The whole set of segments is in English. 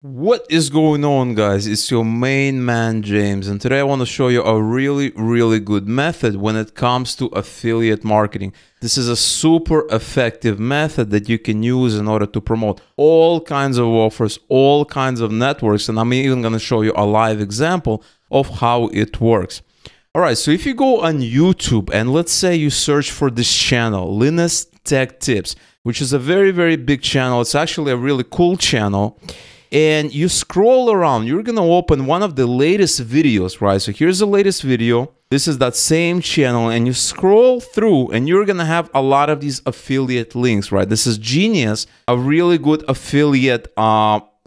What is going on, guys? It's your main man James, and today I want to show you a really good method when it comes to affiliate marketing. This is a super effective method that you can use in order to promote all kinds of offers, all kinds of networks, and I'm even going to show you a live example of how it works. All right, so if you go on YouTube and let's say you search for this channel, Linus Tech Tips, which is a very big channel. It's actually a really cool channel. And you scroll around, you're gonna open one of the latest videos, right? So here's the latest video. This is that same channel, and you scroll through and you're gonna have a lot of these affiliate links, right? This is Genius, a really good affiliate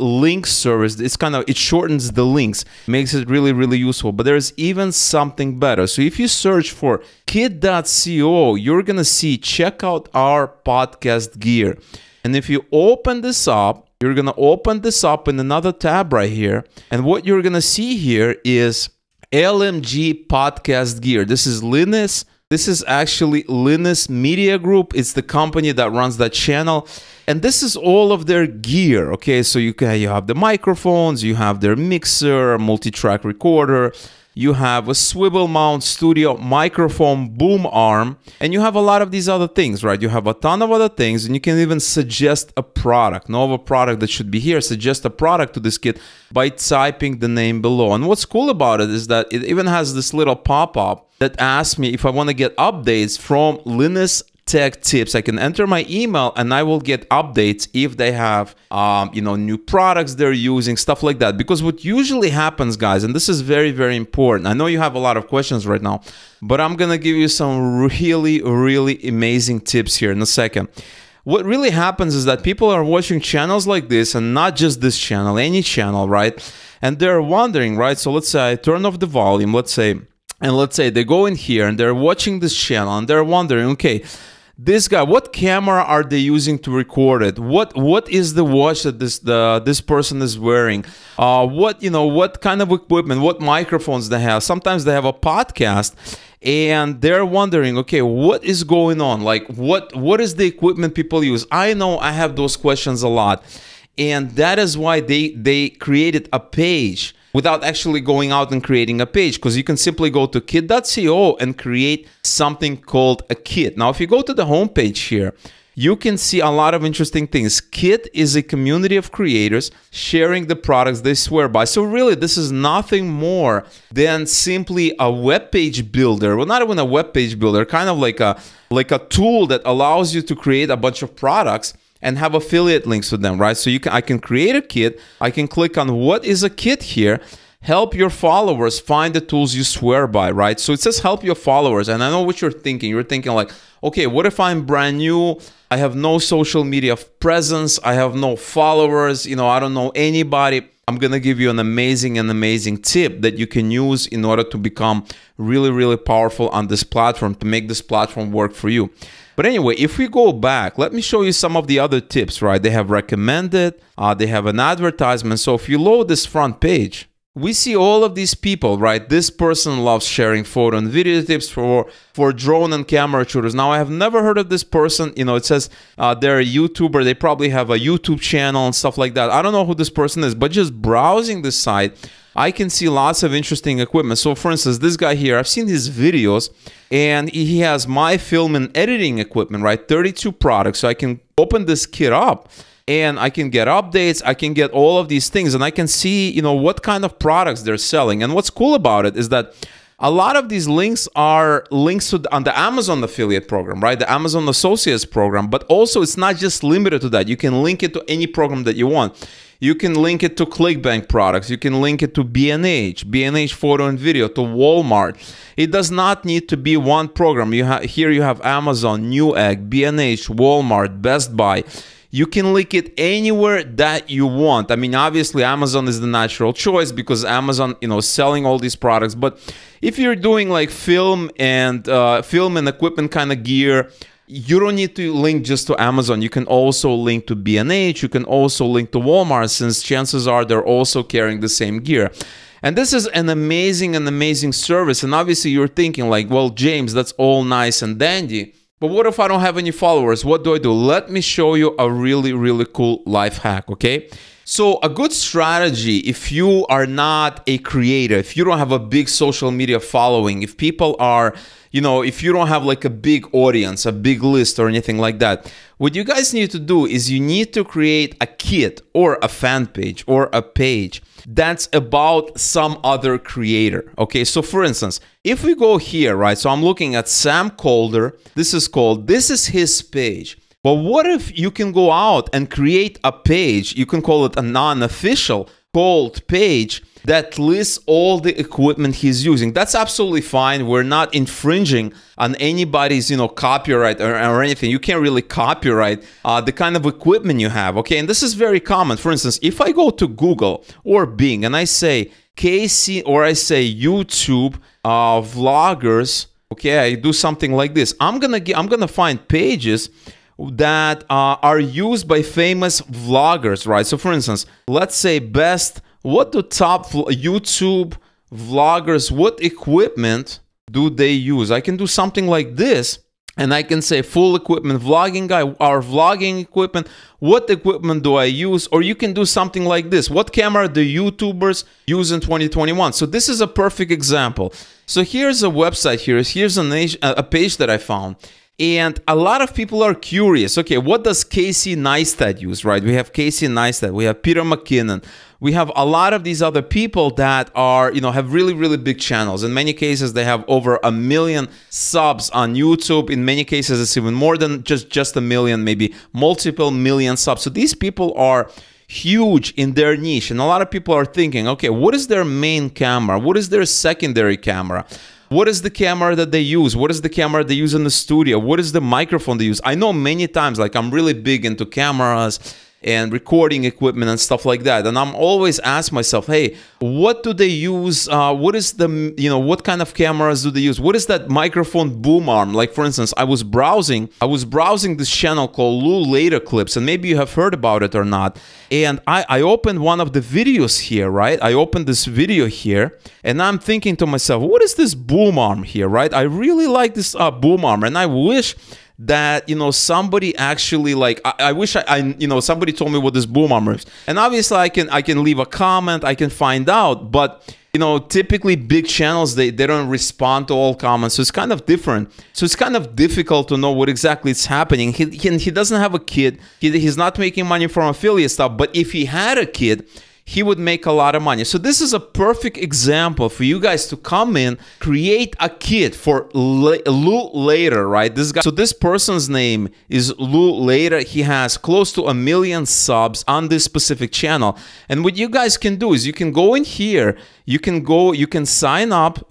link service. It shortens the links, makes it really useful. But there's even something better. So if you search for kit.co, you're gonna see check out our podcast gear. And if you open this up, you're going to open this up in another tab right here. And what you're going to see here is LMG Podcast Gear. This is Linus. This is actually Linus Media Group. It's the company that runs that channel. And this is all of their gear. Okay, so you have the microphones, you have their mixer, a multi-track recorder, you have a swivel mount studio microphone boom arm, and you have a lot of these other things, right? You have a ton of other things, and you can even suggest a product. Know of a product that should be here, suggest a product to this kit by typing the name below. And what's cool about it is that it even has this little pop-up that asks me if I want to get updates from Linus Tech Tips. I can enter my email and I will get updates if they have new products they're using, stuff like that. Because what usually happens, guys, and this is very important, I know you have a lot of questions right now, but I'm gonna give you some really amazing tips here in a second. What really happens is that people are watching channels like this, and not just this channel, any channel, right? And they're wondering, right? So let's say I turn off the volume, let's say they go in here and they're watching this channel and they're wondering, okay, this guy, what camera are they using to record it? What is the watch that this person is wearing? What kind of equipment? What microphones they have? Sometimes they have a podcast, and they're wondering, okay, what is going on? Like, what is the equipment people use? I know I have those questions a lot, and that is why they created a page without actually going out and creating a page, because you can simply go to kit.co and create something called a kit. Now, if you go to the homepage here, you can see a lot of interesting things. Kit is a community of creators sharing the products they swear by. So really, this is nothing more than simply a web page builder. Well, not even a web page builder, kind of like a tool that allows you to create a bunch of products and have affiliate links to them, right? So I can create a kit. I can click on what is a kit here. Help your followers find the tools you swear by, right? So it says help your followers. And I know what you're thinking. You're thinking like, okay, what if I'm brand new? I have no social media presence. I have no followers. I don't know anybody. I'm going to give you an amazing tip that you can use in order to become really powerful on this platform, to make this platform work for you. But anyway, if we go back, let me show you some of the other tips, right? They have recommended, they have an advertisement. So if you load this front page, we see all of these people, right? This person loves sharing photo and video tips for drone and camera shooters. Now, I have never heard of this person. It says they're a YouTuber. They probably have a YouTube channel and stuff like that. I don't know who this person is, but just browsing this site, I can see lots of interesting equipment. So for instance, this guy here, I've seen his videos, and he has my film and editing equipment, right? 32 products. So I can open this kit up and I can get updates. I can get all of these things, and I can see, what kind of products they're selling. And what's cool about it is that a lot of these links are links on the Amazon affiliate program, right? The Amazon Associates program. But also, it's not just limited to that. You can link it to any program that you want. You can link it to ClickBank products. You can link it to B&H Photo and Video, to Walmart. It does not need to be one program. Here you have Amazon, Newegg, B&H, Walmart, Best Buy. You can link it anywhere that you want. I mean, obviously, Amazon is the natural choice because Amazon, is selling all these products. But if you're doing like film and equipment kind of gear, you don't need to link just to Amazon. You can also link to B&H. You can also link to Walmart, since chances are they're also carrying the same gear. And this is an amazing service. And obviously, you're thinking like, well, James, that's all nice and dandy, but what if I don't have any followers? What do I do? Let me show you a really cool life hack, okay? So a good strategy, if you are not a creator, if you don't have a big social media following, if people are, if you don't have like a big audience, a big list or anything like that, what you guys need to do is you need to create a kit or a fan page or a page that's about some other creator. Okay, so for instance, if we go here, right, so I'm looking at Sam Calder, this is his page. But what if you can go out and create a page, you can call it a non-official cold page that lists all the equipment he's using. That's absolutely fine. We're not infringing on anybody's, copyright or anything. You can't really copyright the kind of equipment you have, okay? And this is very common. For instance, if I go to Google or Bing and I say Casey or I say YouTube vloggers, okay, I do something like this. I'm gonna find pages that are used by famous vloggers, right? So for instance, let's say what do top YouTube vloggers, what equipment do they use? I can do something like this, and I can say full equipment vlogging guy, our vlogging equipment, what equipment do I use? Or you can do something like this, what camera do YouTubers use in 2021? So this is a perfect example. So here's a website here's a page that I found. And a lot of people are curious, okay, what does Casey Neistat use, right? We have Casey Neistat, we have Peter McKinnon, we have a lot of these other people that are, have really, really big channels. In many cases, they have over 1 million subs on YouTube. In many cases, it's even more than just 1 million, maybe multiple million subs. So these people are huge in their niche. And a lot of people are thinking, okay, what is their main camera? What is their secondary camera? What is the camera that they use? What is the camera they use in the studio? What is the microphone they use? I know many times, like I'm really big into cameras and recording equipment and stuff like that. And I'm always ask myself, hey, what do they use? What is the, what kind of cameras do they use? What is that microphone boom arm? Like for instance, I was browsing this channel called Lou Later Clips, and maybe you have heard about it or not. And I opened one of the videos here, right? I opened this video here, and I'm thinking to myself, what is this boom arm here, right? I really like this boom arm, and I wish that somebody actually I wish somebody told me what this boom armor is. And obviously I can leave a comment, I can find out, but typically big channels, they don't respond to all comments, so it's kind of different. So it's kind of difficult to know what exactly is happening. He doesn't have a kid, he's not making money from affiliate stuff, but if he had a kid, he would make a lot of money. So this is a perfect example for you guys to come in, create a kit for Lou Later, right? So this person's name is Lou Later. He has close to 1 million subs on this specific channel. And what you guys can do is you can go in here, you can sign up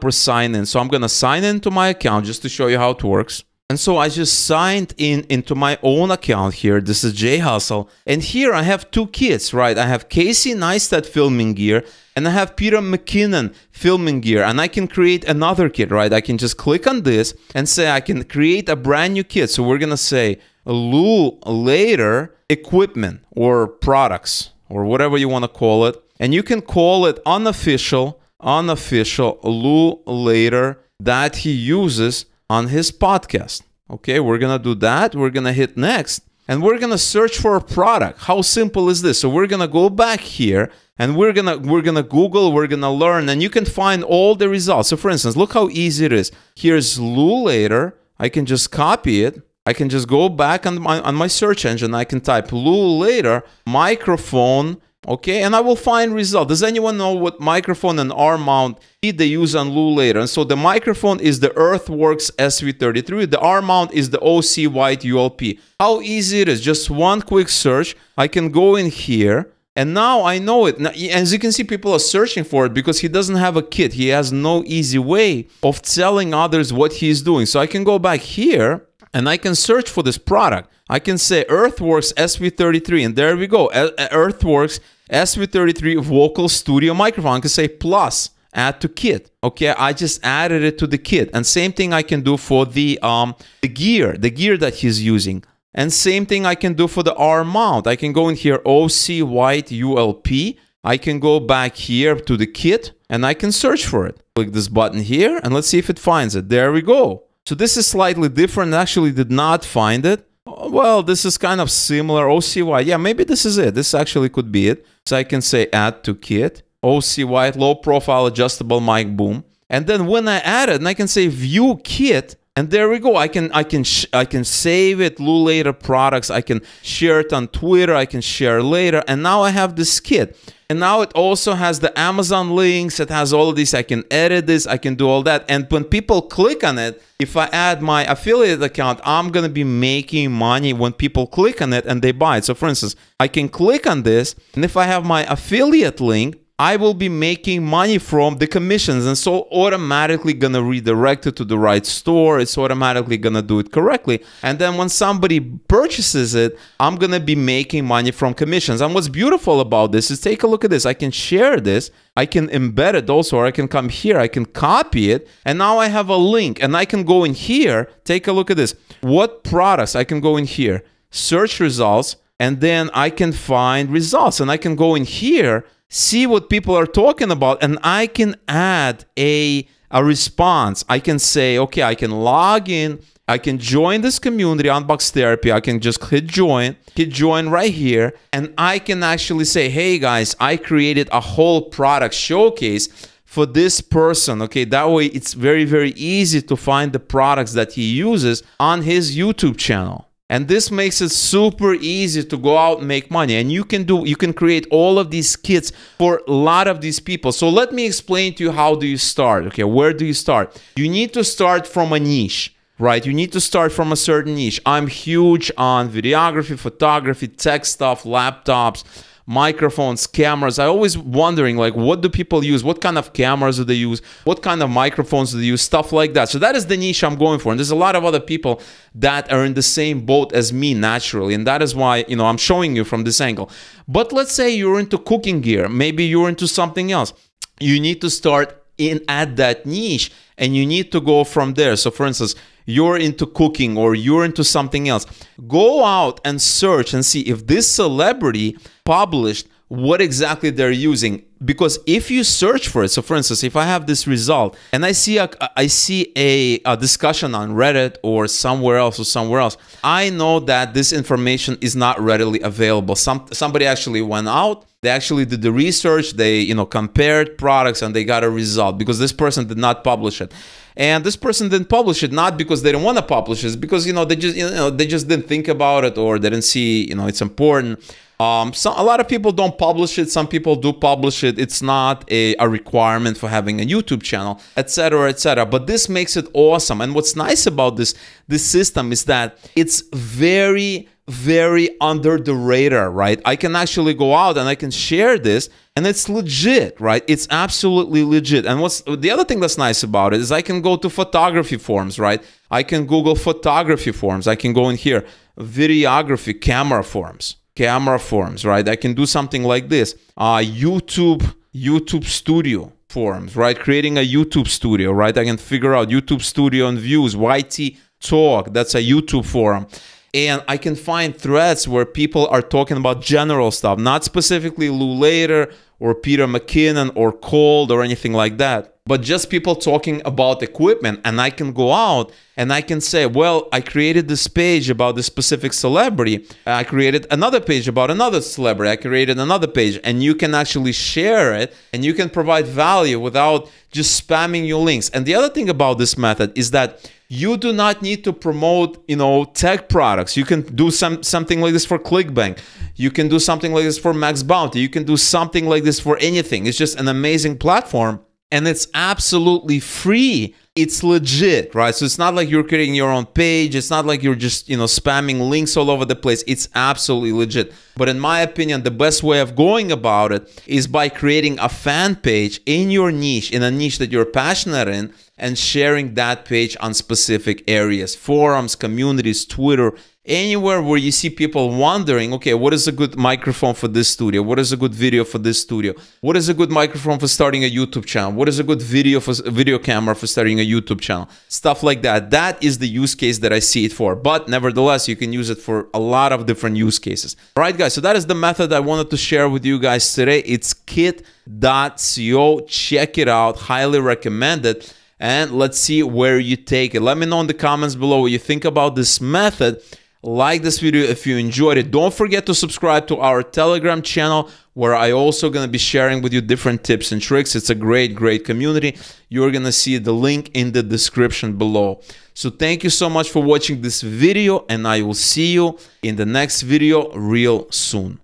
or sign in. So I'm gonna sign into my account just to show you how it works. And so I just signed into my own account here. This is Jay Hustle. And here I have two kits, right? I have Casey Neistat filming gear, and I have Peter McKinnon filming gear. And I can create another kit, right? I can just click on this and say I can create a brand new kit. So we're going to say Lou Later equipment or products or whatever you want to call it. And you can call it unofficial Lou Later that he uses on his podcast. Okay, we're gonna do that. We're gonna hit next, and we're gonna search for a product. How simple is this? So we're gonna go back here, and we're gonna Google, we're gonna learn, and you can find all the results. So for instance, look how easy it is. Here's Lou Later. I can just copy it. I can just go back on my search engine. I can type Lou Later microphone. Okay, and I will find result. Does anyone know what microphone and arm mount they use on Lou Later? And so the microphone is the Earthworks SV33. The arm mount is the OC White ULP. How easy it is. Just one quick search. I can go in here, and now I know it. Now, as you can see, people are searching for it because he doesn't have a kit. He has no easy way of telling others what he's doing. So I can go back here, and I can search for this product. I can say Earthworks SV33, and there we go. Earthworks SV33 vocal studio microphone. I can say plus, add to kit. Okay, I just added it to the kit. And same thing I can do for the gear that he's using. And same thing I can do for the arm mount. I can go in here, OC White ULP. I can go back here to the kit, and I can search for it. Click this button here, and let's see if it finds it. There we go. So this is slightly different. It actually did not find it. Well, this is kind of similar. OCY, yeah, maybe this is it. This actually could be it. So I can say add to kit, OCY, low profile adjustable mic boom. And then when I add it, and I can say view kit, and there we go. I can save it, Later products. I can share it on Twitter. I can share later. And now I have this kit. And now it also has the Amazon links. It has all of these. I can edit this. I can do all that. And when people click on it, if I add my affiliate account, I'm going to be making money when people click on it and they buy it. So for instance, I can click on this. And if I have my affiliate link, I will be making money from the commissions, and so automatically gonna redirect it to the right store. It's automatically gonna do it correctly. And then when somebody purchases it, I'm gonna be making money from commissions. And what's beautiful about this is, take a look at this. I can share this. I can embed it also, or I can come here, I can copy it, and now I have a link, and I can go in here. Take a look at this. What products? I can go in here, search results, and then I can find results, and I can go in here, see what people are talking about, and I can add a response. I can say, okay, I can log in, I can join this community, Unbox Therapy. I can just hit join right here, and I can actually say, hey guys, I created a whole product showcase for this person. Okay, that way it's very, very easy to find the products that he uses on his YouTube channel. And this makes it super easy to go out and make money. And you can create all of these kits for a lot of these people. So let me explain to you, how do you start? Okay, where do you start? You need to start from a niche, right? You need to start from a certain niche. I'm huge on videography, photography, tech stuff, laptops, microphones, cameras. I always wondering, like, what do people use? What kind of cameras do they use? What kind of microphones do they use? Stuff like that. So that is the niche I'm going for. And there's a lot of other people that are in the same boat as me naturally. And that is why, you know, I'm showing you from this angle. But let's say you're into cooking gear. Maybe you're into something else. You need to start at that niche, and you need to go from there. So for instance, you're into cooking or you're into something else. Go out and search and see if this celebrity published what exactly they're using. Because if you search for it, so for instance, if I have this result and I see a discussion on Reddit or somewhere else, I know that this information is not readily available. Somebody actually went out, they actually did the research, they, you know, compared products, and they got a result, because this person did not publish it. And this person didn't publish it not because they didn't want to publish it, because, you know, they just didn't think about it, or they didn't see, you know, it's important. So a lot of people don't publish it. Some people do publish it. It's not a requirement for having a YouTube channel, etc., etc. But this makes it awesome. And what's nice about this system is that it's very, very under the radar, right? I can actually go out and I can share this, and it's legit, right? It's absolutely legit. And what's the other thing that's nice about it is I can go to photography forums, right? I can Google photography forums. I can go in here, videography, camera forums, right? I can do something like this. YouTube studio forums, right? Creating a YouTube studio, right? I can figure out YouTube studio and views, YT Talk, that's a YouTube forum. And I can find threads where people are talking about general stuff, not specifically Lou Later or Peter McKinnon or Cold or anything like that, but just people talking about equipment. And I can go out and I can say, well, I created this page about this specific celebrity. I created another page about another celebrity. I created another page, and you can actually share it, and you can provide value without just spamming your links. And the other thing about this method is that you do not need to promote, you know, tech products. You can do something like this for ClickBank. You can do something like this for Max Bounty. You can do something like this for anything. It's just an amazing platform, and it's absolutely free. It's legit, right? So it's not like you're creating your own page. It's not like you're just, you know, spamming links all over the place. It's absolutely legit. But in my opinion, the best way of going about it is by creating a fan page in your niche, in a niche that you're passionate in, and sharing that page on specific areas, forums, communities, Twitter, anywhere where you see people wondering, okay, what is a good microphone for this studio? What is a good video for this studio? What is a good microphone for starting a YouTube channel? What is a good video camera for starting a YouTube channel? Stuff like that. That is the use case that I see it for. But nevertheless, you can use it for a lot of different use cases. All right, guys, so that is the method I wanted to share with you guys today. It's kit.co. Check it out. Highly recommend it. And let's see where you take it. Let me know in the comments below what you think about this method. like this video if you enjoyed it. Don't forget to subscribe to our Telegram channel, where I also going to be sharing with you different tips and tricks. It's a great community. You're going to see the link in the description below. So thank you so much for watching this video, and I will see you in the next video real soon.